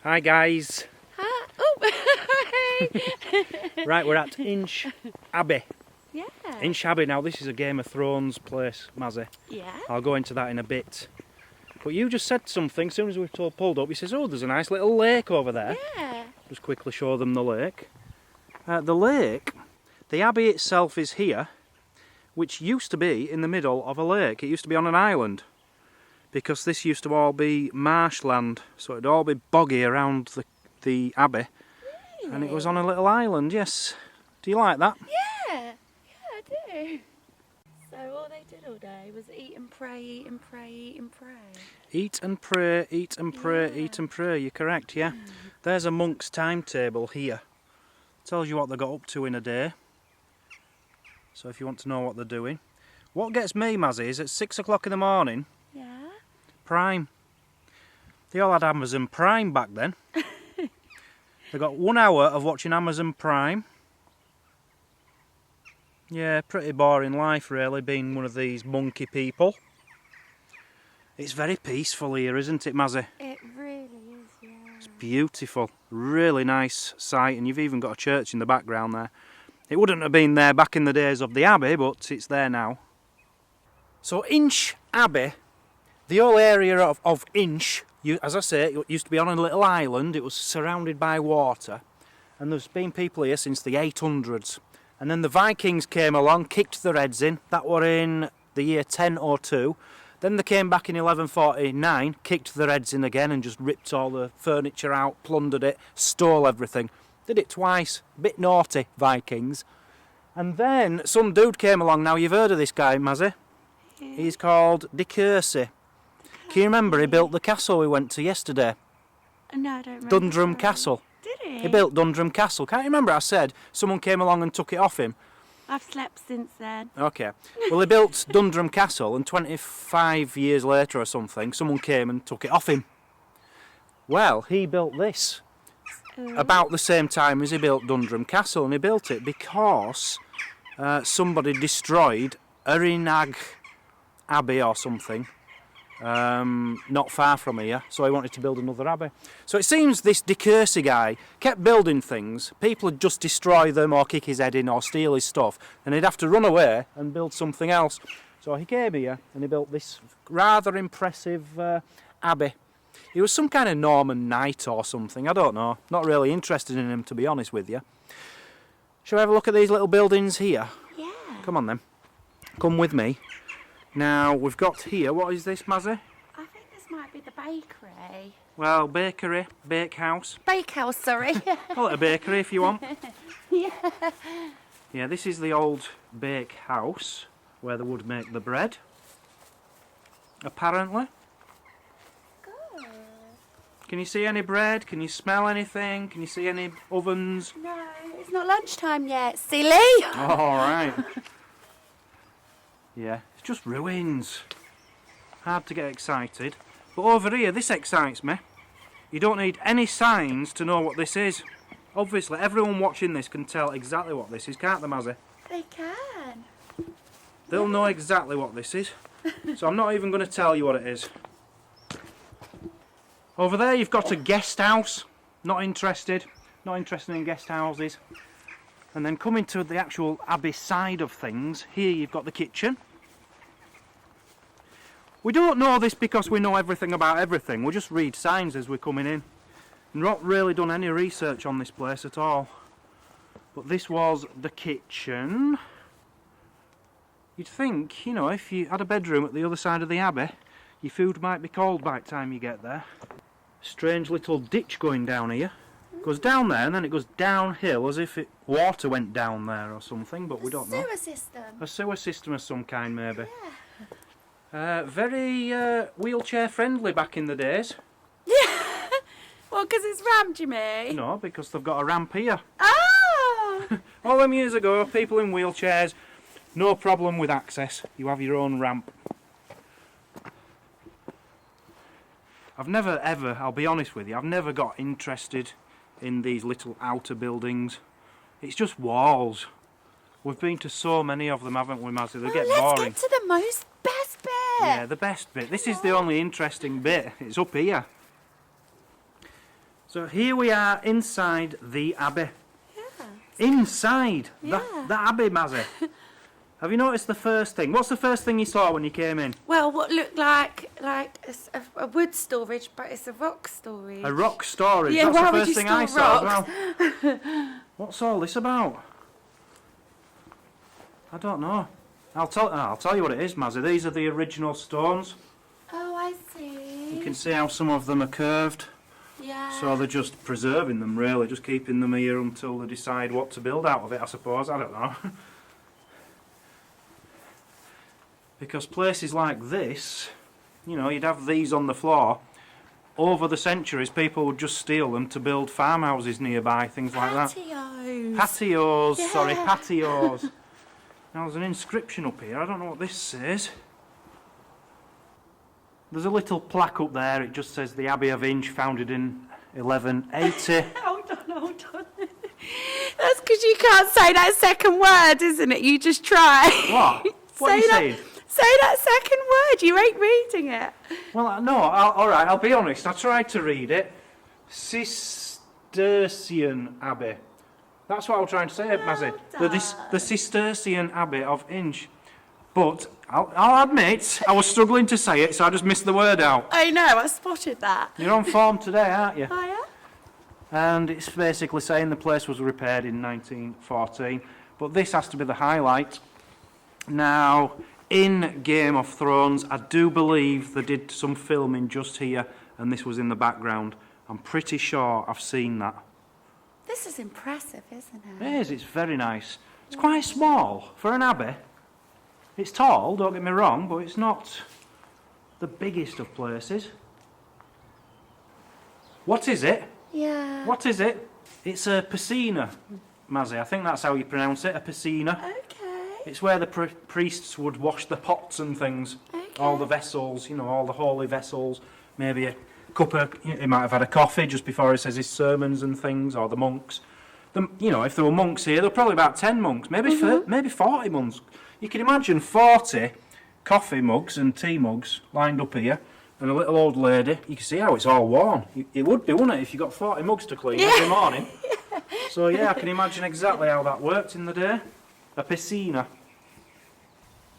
Hi guys. Hi. Oh, hey. Right, we're at Inch Abbey. Yeah. Inch Abbey. Now this is a Game of Thrones place, Mazzy. Yeah. I'll go into that in a bit. But you just said something as soon as we pulled up. You says, "Oh, there's a nice little lake over there." Yeah. Just quickly show them the lake. The Abbey itself is here, which used to be in the middle of a lake. It used to be on an island, because this used to all be marshland, so it'd all be boggy around the Abbey. Really? And it was on a little island, yes. Do you like that? Yeah. Yeah, I do. So all they did all day was eat and pray, eat and pray, eat and pray. Eat and pray, eat and pray, Yeah. eat and pray. You're correct, yeah. There's a monk's timetable here. Tells you what they got up to in a day. So if you want to know what they're doing. What gets me, Mazzy, is at 6 o'clock in the morning, Yeah. Prime. They all had Amazon Prime back then. They got 1 hour of watching Amazon Prime. Yeah, pretty boring life really, being one of these monkey people. It's very peaceful here, isn't it, Mazzy? It really is, yeah. It's beautiful, really nice sight, and you've even got a church in the background there. It wouldn't have been there back in the days of the Abbey, but it's there now. So Inch Abbey, the whole area of Inch, as I say, it used to be on a little island. It was surrounded by water, and there's been people here since the 800s. And then the Vikings came along, kicked their heads in. That were in the year 1002. Then they came back in 1149, kicked their heads in again and just ripped all the furniture out, plundered it, stole everything. Did it twice. Bit naughty, Vikings. And then some dude came along. Now you've heard of this guy, Mazzy. Yeah. He's called De Courcy. Can you remember he built the castle we went to yesterday? No, I don't remember. Dundrum Castle. Did he? He built Dundrum Castle. Can't you remember I said someone came along and took it off him? I've slept since then. Okay. Well, he built Dundrum Castle, and 25 years later or something, someone came and took it off him. Well, he built this about the same time as he built Dundrum Castle, and he built it because somebody destroyed Erinag Abbey or something, not far from here, so he wanted to build another abbey. So it seems this De Courcy guy kept building things. People would just destroy them or kick his head in or steal his stuff, and he'd have to run away and build something else. So he came here and he built this rather impressive abbey. He was some kind of Norman knight or something, I don't know. Not really interested in him, to be honest with you. Shall we have a look at these little buildings here? Yeah. Come on then. Come with me. Now, we've got here, what is this, Mazzy? I think this might be the bakery. Well, bakery, bakehouse. Bakehouse, sorry. Call it a bakery if you want. Yeah. Yeah, this is the old bakehouse where they would make the bread. Apparently. Good. Can you see any bread? Can you smell anything? Can you see any ovens? No, it's not lunchtime yet, silly. All right. Yeah, it's just ruins. Hard to get excited. But over here, this excites me. You don't need any signs to know what this is. Obviously, everyone watching this can tell exactly what this is, can't they, Mazzy? They can. They'll know exactly what this is. So I'm not even going to tell you what it is. Over there, you've got a guest house. Not interested. Not interested in guest houses. And then coming to the actual Abbey side of things, here you've got the kitchen. We don't know this because we know everything about everything. We just read signs as we're coming in. Not really done any research on this place at all. But this was the kitchen. You'd think, you know, if you had a bedroom at the other side of the Abbey, your food might be cold by the time you get there. Strange little ditch going down here. It goes down there and then it goes downhill as if water went down there or something, but we don't know. Sewer system. A sewer system of some kind, maybe. Yeah. Very wheelchair friendly back in the days. Yeah. Well, because it's rammed, you mean? No, because they've got a ramp here. Oh! All them years ago, people in wheelchairs, no problem with access. You have your own ramp. I've never ever, I'll be honest with you, I've never got interested in these little outer buildings. It's just walls. We've been to so many of them, haven't we, Mazzy? They get boring. Let's get to the best bit. Yeah, the best bit. This is the only interesting bit. It's up here. So here we are inside the Abbey. Yeah. Inside Yeah. the Abbey, Mazzy. Have you noticed the first thing? What's the first thing you saw when you came in? Well, what looked like a wood storage, but it's a rock storage. A rock storage. Yeah, That's why the would first you thing store I saw rocks? as well. What's all this about? I don't know. I'll tell you what it is, Mazzy. These are the original stones. Oh, I see. You can see how some of them are curved. Yeah. So they're just preserving them, really, just keeping them here until they decide what to build out of it, I suppose. I don't know. Because places like this, you know, you'd have these on the floor. Over the centuries, people would just steal them to build farmhouses nearby, things like that. Patios. Patios, Yeah. sorry, patios. Now there's an inscription up here, I don't know what this says. There's a little plaque up there, it just says the Abbey of Inch, founded in 1180. Hold on. That's because you can't say that second word, isn't it? You just try. What? What are you saying? Say that second word. You ain't reading it. Well, no, alright, I'll be honest, I tried to read it. Cistercian Abbey. That's what I was trying to say, Mazzy. The Cistercian Abbey of Inch. But, I'll admit, I was struggling to say it, so I just missed the word out. I know, I spotted that. You're on form today, aren't you? Oh, yeah? And it's basically saying the place was repaired in 1914. But this has to be the highlight. Now, in Game of Thrones, I do believe they did some filming just here, and this was in the background. I'm pretty sure I've seen that. This is impressive, isn't it? It is, it's very nice. It's quite small for an abbey. It's tall, don't get me wrong, but it's not the biggest of places. What is it? Yeah. What is it? It's a piscina, Mazzy. I think that's how you pronounce it, a piscina. Okay. It's where the priests would wash the pots and things, Okay. all the vessels, you know, all the holy vessels. Maybe a cup of, he might have had a coffee just before he says his sermons and things, or the monks. You know, if there were monks here, there were probably about 10 monks, maybe 40 monks. You can imagine 40 coffee mugs and tea mugs lined up here, and a little old lady. You can see how it's all worn. It would be, wouldn't it, if you got 40 mugs to clean every morning? So yeah, I can imagine exactly how that worked in the day. A piscina.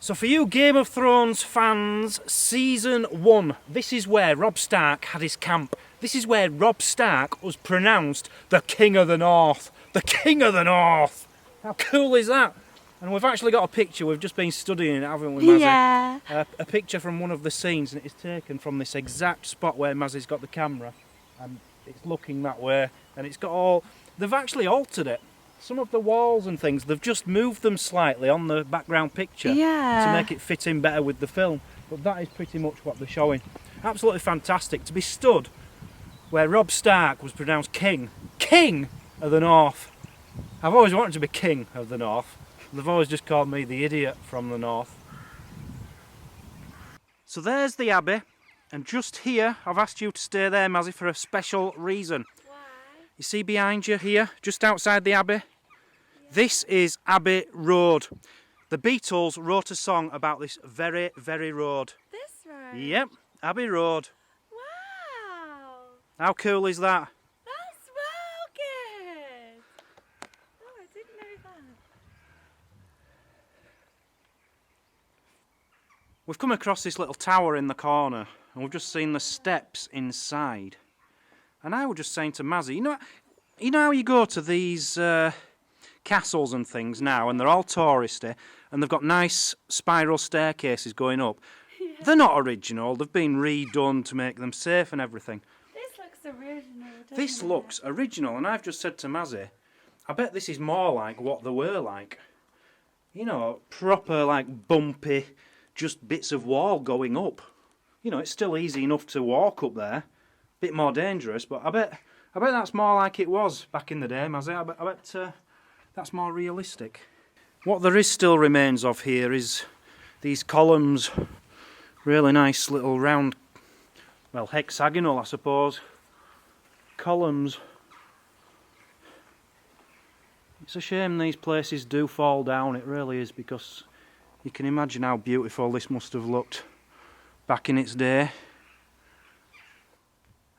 So for you Game of Thrones fans, Season 1, this is where Robb Stark had his camp. This is where Robb Stark was pronounced the King of the North. The King of the North! How cool is that? And we've actually got a picture, we've just been studying it, haven't we, Mazzy? Yeah. A picture from one of the scenes, and it is taken from this exact spot where Mazzy's got the camera. And it's looking that way, and it's got all... They've actually altered it. Some of the walls and things, they've just moved them slightly on the background picture to make it fit in better with the film. But that is pretty much what they're showing. Absolutely fantastic to be stood where Robb Stark was pronounced King of the North. I've always wanted to be King of the North. They've always just called me the idiot from the North. So there's the Abbey, and just here I've asked you to stay there, Mazzy, for a special reason. Why? You see behind you here, just outside the Abbey? This is Abbey Road. The Beatles wrote a song about this very, very road. This road? Yep, Abbey Road. Wow. How cool is that? That's well good. Oh, I didn't know that. We've come across this little tower in the corner, and we've just seen the steps inside. And I was just saying to Mazzy, you know how you go to these castles and things now, and they're all touristy, and they've got nice spiral staircases going up. Yeah. They're not original, they've been redone to make them safe and everything. This looks original, doesn't This it? looks original, and I've just said to Mazzy, I bet this is more like what they were like. You know, proper, like, bumpy, just bits of wall going up. You know, it's still easy enough to walk up there. Bit more dangerous, but I bet that's more like it was back in the day, Mazzy. I bet that's more realistic. What there is still remains of here is these columns. Really nice little round, well, hexagonal, I suppose, columns. It's a shame these places do fall down, it really is, because you can imagine how beautiful this must have looked back in its day.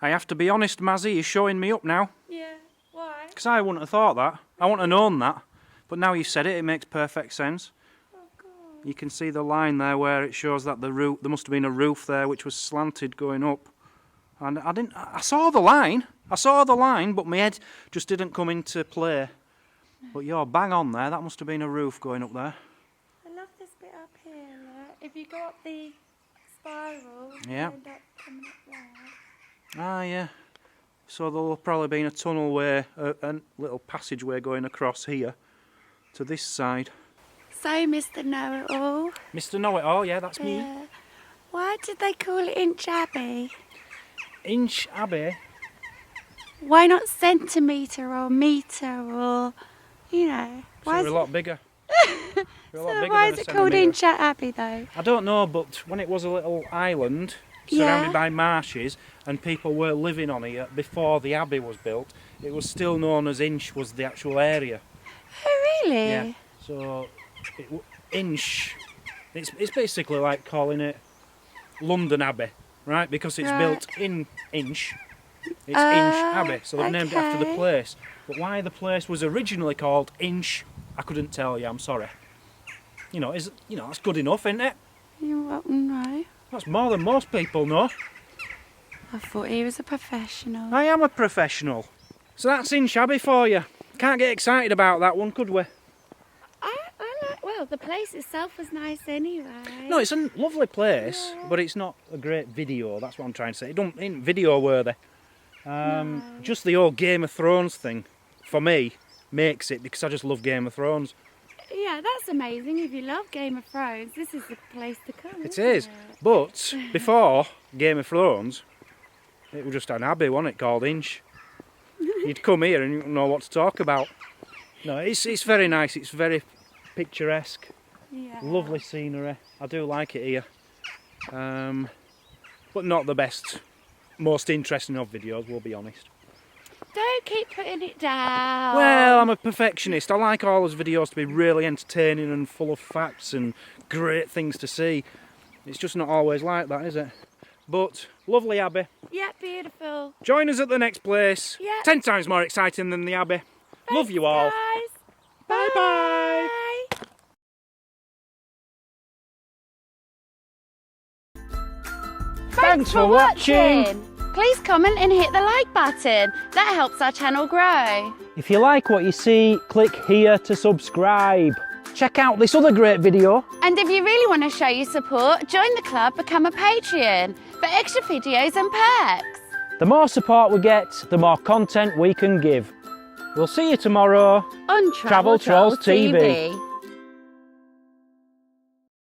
I have to be honest, Mazzy, you're showing me up now. Yeah, why? Because I wouldn't have thought that. I wouldn't have known that. But now you've said it, it makes perfect sense. Oh, God. You can see the line there where it shows that the roof, there must have been a roof there which was slanted going up. And I saw the line, but my head just didn't come into play. But you're bang on there, that must have been a roof going up there. I love this bit up here. Look. If you go up the spiral, Yeah. you end up coming up there. Ah, yeah. So there'll have probably been a tunnel way, a little passageway going across here to this side. So, Mr. Know-it-all. Mr. Know-it-all, yeah, that's me. Yeah. Why did they call it Inch Abbey? Inch Abbey? Why not centimetre or metre or, you know? Why we're a lot bigger. We're a lot So bigger why than is a it called centimetre. Inch Abbey though? I don't know, but when it was a little island surrounded Yeah. by marshes and people were living on it before the abbey was built, it was still known as Inch was the actual area. Oh really? Yeah. So Inch, it's basically like calling it London Abbey, right? Because it's Right. built in Inch. It's Inch Abbey, so they've named it after the okay. place. But why the place was originally called Inch, I couldn't tell you. I'm sorry. That's good enough, isn't it? You what? No. That's more than most people know. I thought he was a professional. I am a professional. So that's Inch Abbey for you. Can't get excited about that one, could we? Well, the place itself was nice anyway. No, it's a lovely place, Yeah. but it's not a great video. That's what I'm trying to say. It ain't video worthy. No. Just the old Game of Thrones thing, for me, makes it because I just love Game of Thrones. Yeah, that's amazing. If you love Game of Thrones, this is the place to come. It isn't is. But before Game of Thrones, it was just an abbey, wasn't it, called Inch. You'd come here and you wouldn't know what to talk about. No, it's very nice. It's very picturesque. Yeah. Lovely scenery. I do like it here. But not the best, most interesting of videos, we'll be honest. Don't keep putting it down. Well, I'm a perfectionist. I like all those videos to be really entertaining and full of facts and great things to see. It's just not always like that, is it? But lovely Abbey. Yeah, beautiful. Join us at the next place. Yeah. 10 times more exciting than the Abbey. Love you all. Guys. Bye bye. Thanks for watching. Please comment and hit the like button. That helps our channel grow. If you like what you see, click here to subscribe. Check out this other great video. And if you really want to show your support, join the club, become a Patreon for extra videos and perks. The more support we get, the more content we can give. We'll see you tomorrow On Travel Trolls TV.